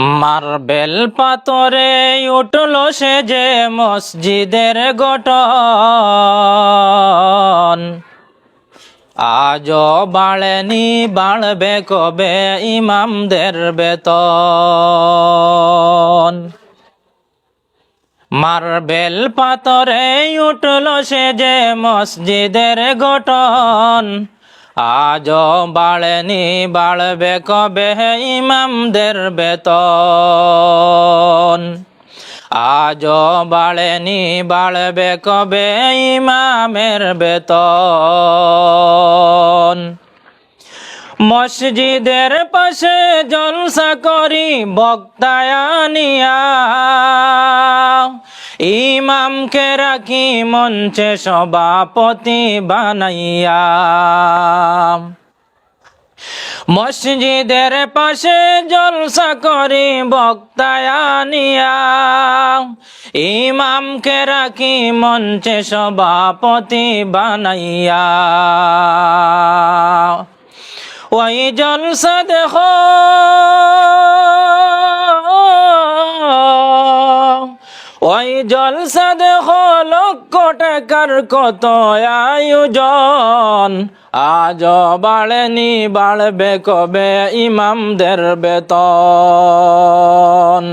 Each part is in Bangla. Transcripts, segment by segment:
মার্বেল পাথরে উঠল সে যে মসজিদের গঠন, আজও বাড়েনি বাড়বে কবে ইমামদের বেতন। মার্বেল পাথরে উঠল সে যে মসজিদের গঠন, আজও বাড়েনি বাড়বে কবে ইমামদের বেতন। আজও বাড়েনি বাড়বে কবে ইমামের বেতন। মসজিদের পাশে জলসা করি বক্তায়ানিয়া, ইমামকে রাখি মঞ্চে সভাপতি বানাইয়া। মসজিদের পাশে জলসা করি বক্তায়ানিয়া, ইমামকে রাখি মঞ্চে সভাপতি বানাইয়া। ওই জলসা দেখো, ওই জলসা দেখো লক্ষ টাকার কত আয়োজন, আজও বাড়েনি বাড়বে কবে ইমামদের বেতন।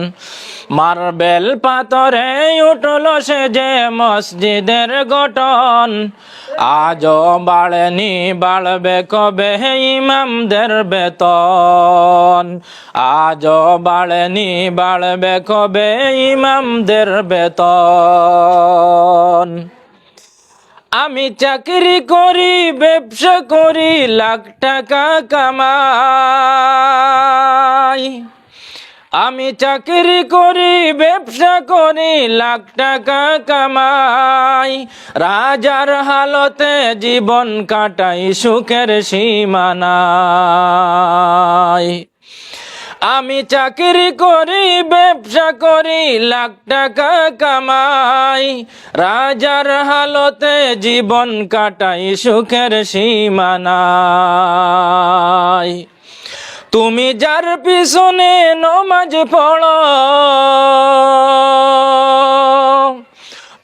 মার্বেল পাথরে উঠল সে যে মসজিদের গঠন, আজও বাড়েনি বাড়বে কবে ইমামদের বেতন। আজও বাড়েনি বাড়বে কবে ইমামদের বেতন। আমি চাকরি করি ব্যবসা করি লাখ টাকা কামাই, আমি চাকরি করি ব্যবসা করি লাখ টাকা কামাই। রাজার হালতে জীবন কাটাই সুখের সীমানাই। আমি চাকরি করি ব্যবসা করি লাখ টাকা কামাই, রাজার হালতে জীবন কাটাই সুখের সীমানাই। তুমি যার পিছনে নমাজ পড়ো,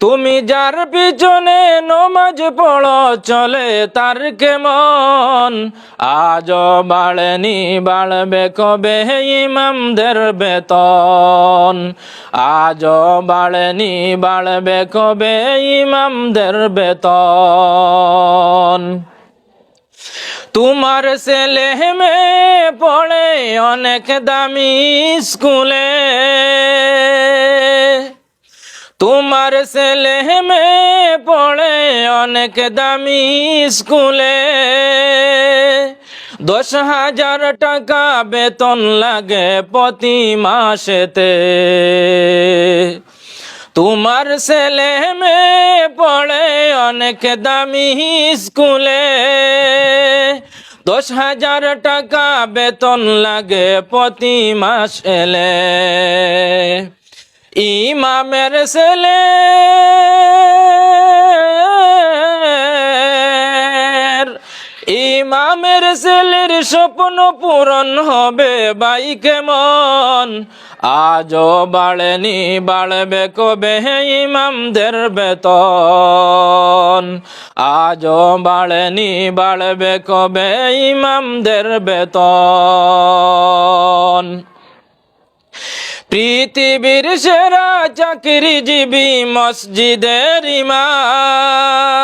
তুমি যার পিছনে নমাজ পড়ো চলে তার কেমন, আজও বাড়েনি বাড়বে কবে ইমামদের বেতন। আজও বাড়েনি বাড়বে কবে ইমামদের বেতন। তোমার ছেলে মেয়ে পড়ে অনেক দামি স্কুলে, তোমার ছেলে মেয়ে পড়ে অনেক দামি স্কুলে। 10,000 টাকা বেতন লাগে প্রতি মাসেতে। তোমার ছেলে মেয়ে পড়ে অনেক দামি স্কুলে, 10,000 টাকা বেতন লাগে প্রতি মাস এলে। ইমামের ছেলে ইমামের ছেলের স্বপ্ন পূরণ হবে ভাই কেমন, আজও বাড়েনি বাড়বে কবে ইমামদের বেতন। আজও বাড়েনি বাড়বে কবে ইমামদের বেতন। পৃথিবীর সেরা চাকরিজীবী মসজিদের ইমাম,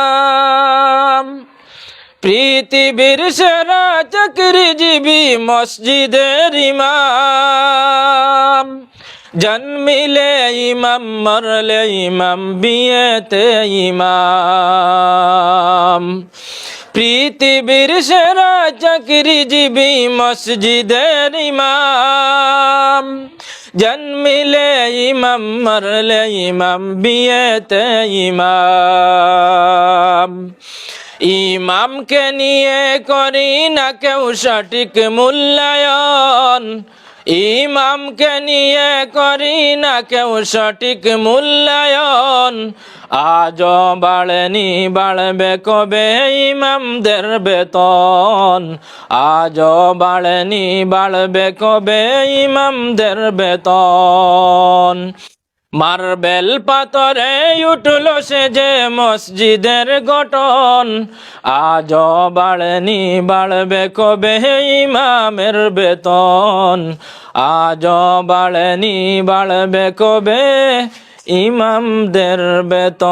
পৃথিবীর সেরা চাকরিজীবী মসজিদের ইমাম। জন্মিলে ইমাম মরলে ইমাম বিয়েতে ইমাম। পৃথিবীর সেরা চাকরিজীবী মসজিদের ইমাম। জন্মিলে ইমাম মরলে ইমাম বিয়েতে ইমাম। ইমামকে নিয়ে করি না কেউ সঠিক মূল্যায়ন, ইমামকে নিয়ে করি না কেউ সঠিক মূল্যায়ন, আজও বাড়েনি বাড়বে কবে ইমামদের বেতন, আজও বাড়েনি বাড়বে কবে ইমামদের বেতন। মার্বেল পাথরে উঠল সে যে মসজিদের গঠন, আজও বাড়েনি বাড়বে কবে ইমামের বেতন, আজও বাড়েনি বাড়বে কবে ইমামদের বেতন।